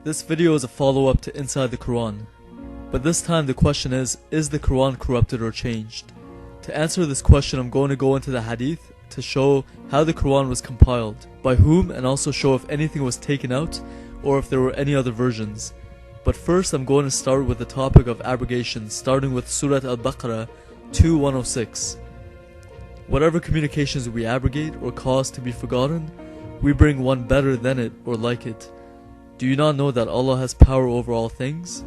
This video is a follow-up to Inside the Quran. But this time the question is the Quran corrupted or changed? To answer this question, I'm going to go into the hadith to show how the Quran was compiled, by whom, and also show if anything was taken out or if there were any other versions. But first I'm going to start with the topic of abrogation, starting with Surah Al-Baqarah 2:106. Whatever communications we abrogate or cause to be forgotten, we bring one better than it or like it. Do you not know that Allah has power over all things?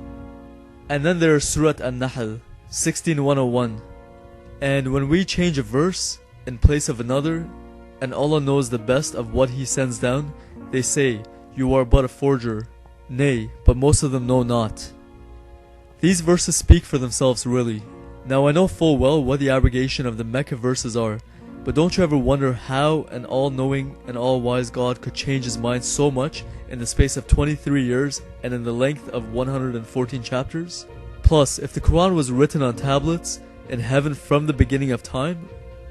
And then there is Surah An-Nahl 16:101. And when we change a verse in place of another, and Allah knows the best of what He sends down, they say, "You are but a forger." Nay, but most of them know not. These verses speak for themselves really. Now I know full well what the abrogation of the Mecca verses are, but don't you ever wonder how an all-knowing and all-wise God could change His mind so much in the space of 23 years and in the length of 114 chapters? Plus, if the Quran was written on tablets in heaven from the beginning of time,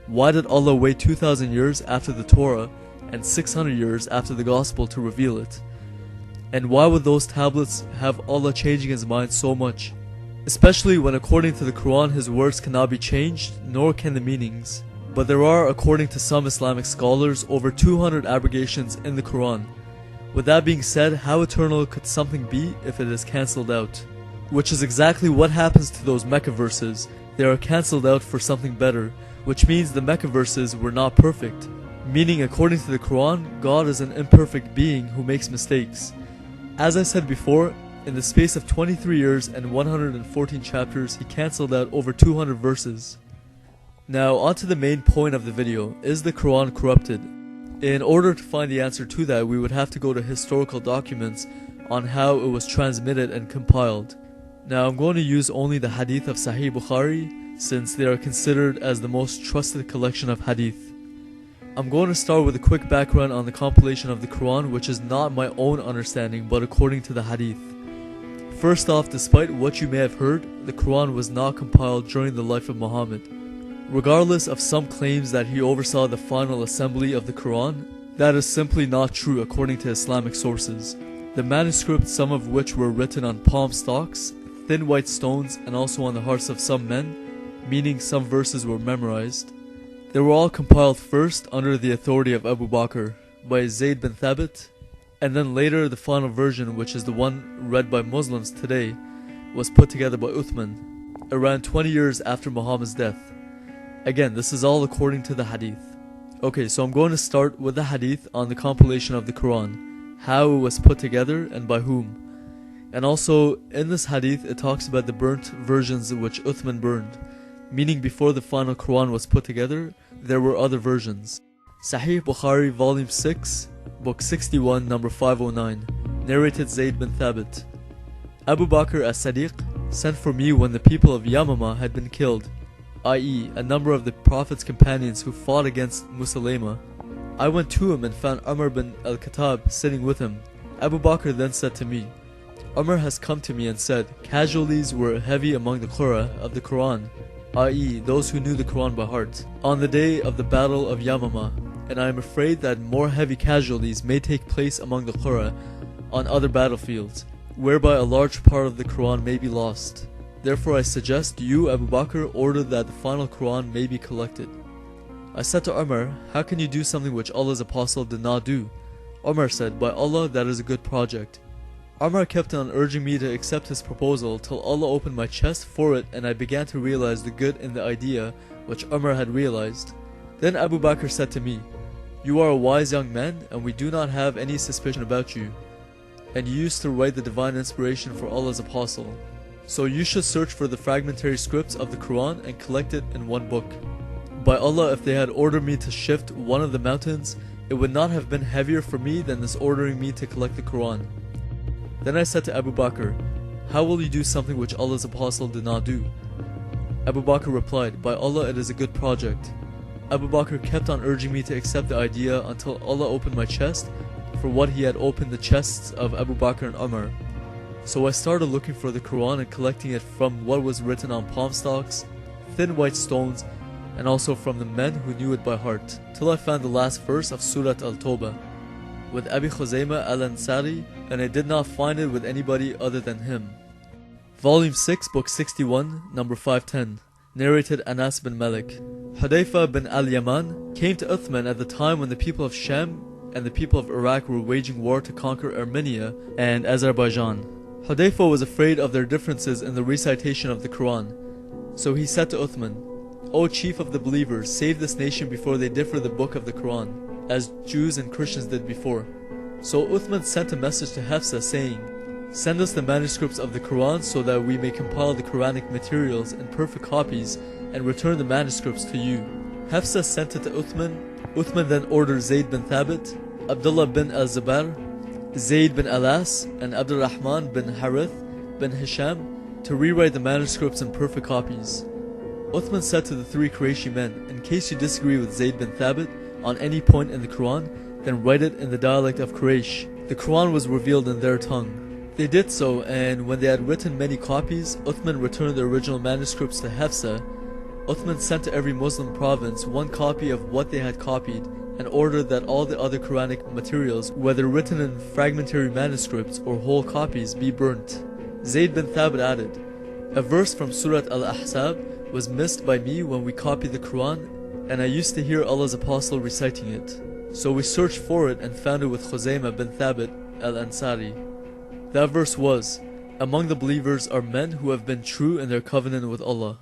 why did Allah wait 2,000 years after the Torah and 600 years after the Gospel to reveal it? And why would those tablets have Allah changing His mind so much? Especially when according to the Quran His words cannot be changed, nor can the meanings. But there are, according to some Islamic scholars, over 200 abrogations in the Quran. With that being said, how eternal could something be if it is cancelled out? Which is exactly what happens to those Mecca verses. They are cancelled out for something better, which means the Mecca verses were not perfect. Meaning, according to the Quran, God is an imperfect being who makes mistakes. As I said before, in the space of 23 years and 114 chapters, He cancelled out over 200 verses. Now, on to the main point of the video. Is the Quran corrupted? In order to find the answer to that, we would have to go to historical documents on how it was transmitted and compiled. Now, I'm going to use only the hadith of Sahih Bukhari, since they are considered as the most trusted collection of hadith. I'm going to start with a quick background on the compilation of the Quran, which is not my own understanding, but according to the hadith. First off, despite what you may have heard, the Quran was not compiled during the life of Muhammad. Regardless of some claims that he oversaw the final assembly of the Quran, that is simply not true according to Islamic sources. The manuscripts, some of which were written on palm stalks, thin white stones, and also on the hearts of some men, meaning some verses were memorized. They were all compiled first under the authority of Abu Bakr by Zayd bin Thabit, and then later the final version, which is the one read by Muslims today, was put together by Uthman, around 20 years after Muhammad's death. Again, this is all according to the hadith. Okay, so I'm going to start with the hadith on the compilation of the Quran, how it was put together and by whom. And also, in this hadith, it talks about the burnt versions which Uthman burned, meaning before the final Quran was put together, there were other versions. Sahih Bukhari, Volume 6, Book 61, number 509, narrated Zayd bin Thabit. Abu Bakr as-Sadiq sent for me when the people of Yamama had been killed, i.e., a number of the Prophet's companions who fought against Musaylama. I went to him and found Umar bin al-Khattab sitting with him. Abu Bakr then said to me, Umar has come to me and said, casualties were heavy among the Qurra of the Quran, i.e., those who knew the Quran by heart, on the day of the battle of Yamama, and I am afraid that more heavy casualties may take place among the Qurra on other battlefields, whereby a large part of the Quran may be lost. Therefore I suggest you, Abu Bakr, order that the final Quran may be collected. I said to Umar, how can you do something which Allah's Apostle did not do? Umar said, by Allah, that is a good project. Umar kept on urging me to accept his proposal till Allah opened my chest for it and I began to realize the good in the idea which Umar had realized. Then Abu Bakr said to me, you are a wise young man and we do not have any suspicion about you. And you used to write the divine inspiration for Allah's Apostle. So you should search for the fragmentary scripts of the Quran and collect it in one book. By Allah, if they had ordered me to shift one of the mountains, it would not have been heavier for me than this ordering me to collect the Quran. Then I said to Abu Bakr, how will you do something which Allah's Apostle did not do? Abu Bakr replied, by Allah, it is a good project. Abu Bakr kept on urging me to accept the idea until Allah opened my chest for what He had opened the chests of Abu Bakr and Umar. So I started looking for the Quran and collecting it from what was written on palm stalks, thin white stones, and also from the men who knew it by heart, till I found the last verse of Surah Al-Tawbah. with Abi Khuzaymah al-Ansari, and I did not find it with anybody other than him. Volume 6, Book 61, number 510. Narrated Anas bin Malik. Hudayfa bin al-Yaman came to Uthman at the time when the people of Sham and the people of Iraq were waging war to conquer Armenia and Azerbaijan. Hudayfa was afraid of their differences in the recitation of the Quran. So he said to Uthman, "O chief of the believers, save this nation before they differ the book of the Quran, as Jews and Christians did before." So Uthman sent a message to Hafsa saying, "Send us the manuscripts of the Quran so that we may compile the Quranic materials in perfect copies and return the manuscripts to you." Hafsa sent it to Uthman. Uthman then ordered Zayd bin Thabit, Abdullah bin al-Zubair, Zayd bin Alas, and Abdurrahman bin Harith bin Hisham to rewrite the manuscripts in perfect copies. Uthman said to the three Qurayshi men, "In case you disagree with Zayd bin Thabit on any point in the Quran, then write it in the dialect of Quraysh." The Quran was revealed in their tongue. They did so, and when they had written many copies, Uthman returned the original manuscripts to Hafsa. Uthman sent to every Muslim province one copy of what they had copied, and ordered that all the other Quranic materials, whether written in fragmentary manuscripts or whole copies, be burnt. Zayd bin Thabit added, "A verse from Surat Al-Ahzab was missed by me when we copied the Quran, and I used to hear Allah's Apostle reciting it. So we searched for it and found it with Khuzaymah bin Thabit al-Ansari. That verse was, 'Among the believers are men who have been true in their covenant with Allah.'"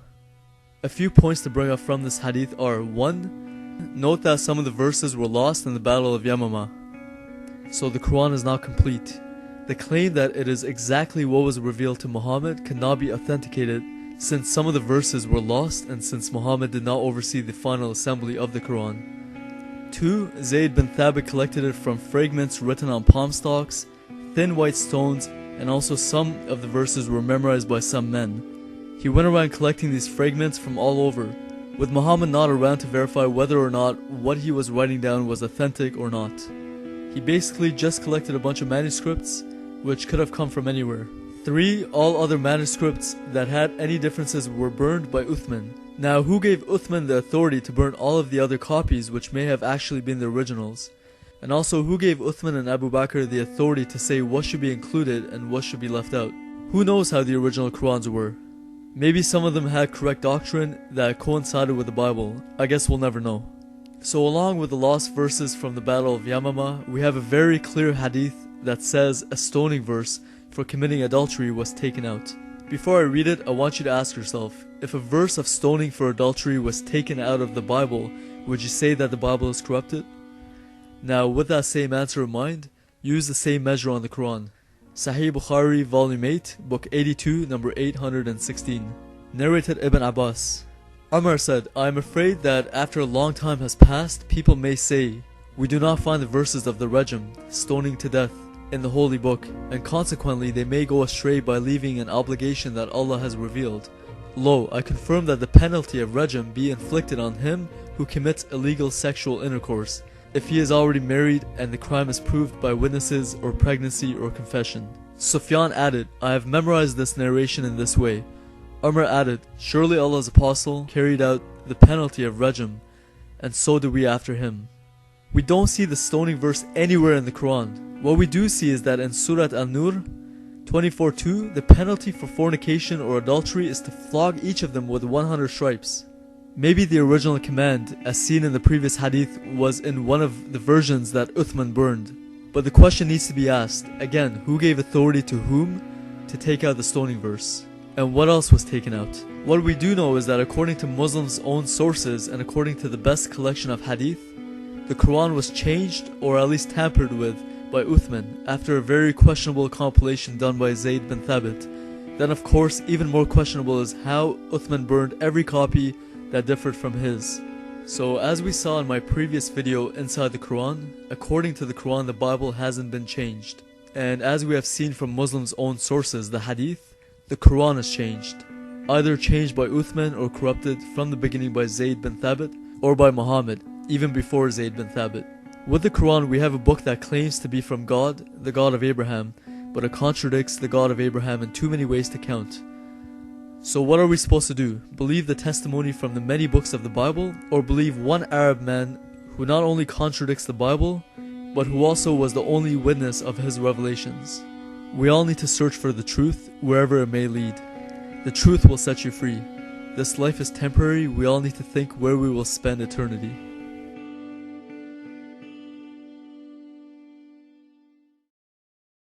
A few points to bring up from this hadith are: 1. Note that some of the verses were lost in the Battle of Yamama, so the Quran is not complete. The claim that it is exactly what was revealed to Muhammad cannot be authenticated, since some of the verses were lost and since Muhammad did not oversee the final assembly of the Quran. 2. Zayd bin Thabit collected it from fragments written on palm stalks, thin white stones, and also some of the verses were memorized by some men. He went around collecting these fragments from all over, with Muhammad not around to verify whether or not what he was writing down was authentic or not. He basically just collected a bunch of manuscripts, which could have come from anywhere. 3. All other manuscripts that had any differences were burned by Uthman. Now, who gave Uthman the authority to burn all of the other copies which may have actually been the originals? And also, who gave Uthman and Abu Bakr the authority to say what should be included and what should be left out? Who knows how the original Qurans were? Maybe some of them had correct doctrine that coincided with the Bible. I guess we'll never know. So along with the lost verses from the Battle of Yamama, we have a very clear hadith that says a stoning verse for committing adultery was taken out. Before I read it, I want you to ask yourself, if a verse of stoning for adultery was taken out of the Bible, would you say that the Bible is corrupted? Now, with that same answer in mind, use the same measure on the Quran. Sahih Bukhari, Volume 8, Book 82, number 816. Narrated Ibn Abbas. Umar said, "I am afraid that after a long time has passed, people may say, 'We do not find the verses of the rajam, stoning to death, in the holy book, and consequently they may go astray by leaving an obligation that Allah has revealed. Lo, I confirm that the penalty of rajam be inflicted on him who commits illegal sexual intercourse, if he is already married and the crime is proved by witnesses or pregnancy or confession." Sufyan added, "I have memorized this narration in this way." Umar added, "Surely Allah's Apostle carried out the penalty of rajam, and so do we after him." We don't see the stoning verse anywhere in the Quran. What we do see is that in Surat An-Nur 24:2, the penalty for fornication or adultery is to flog each of them with 100 stripes. Maybe the original command, as seen in the previous hadith, was in one of the versions that Uthman burned. But the question needs to be asked, again, who gave authority to whom to take out the stoning verse? And what else was taken out? What we do know is that according to Muslims' own sources and according to the best collection of hadith, the Quran was changed or at least tampered with by Uthman after a very questionable compilation done by Zayd bin Thabit. Then of course, even more questionable is how Uthman burned every copy that differed from his. So as we saw in my previous video inside the Quran, according to the Quran the Bible hasn't been changed. And as we have seen from Muslims' own sources, the hadith, the Quran is changed. Either changed by Uthman or corrupted from the beginning by Zayd bin Thabit or by Muhammad, even before Zayd bin Thabit. With the Quran we have a book that claims to be from God, the God of Abraham, but it contradicts the God of Abraham in too many ways to count. So what are we supposed to do? Believe the testimony from the many books of the Bible, or believe one Arab man who not only contradicts the Bible, but who also was the only witness of his revelations. We all need to search for the truth wherever it may lead. The truth will set you free. This life is temporary, we all need to think where we will spend eternity.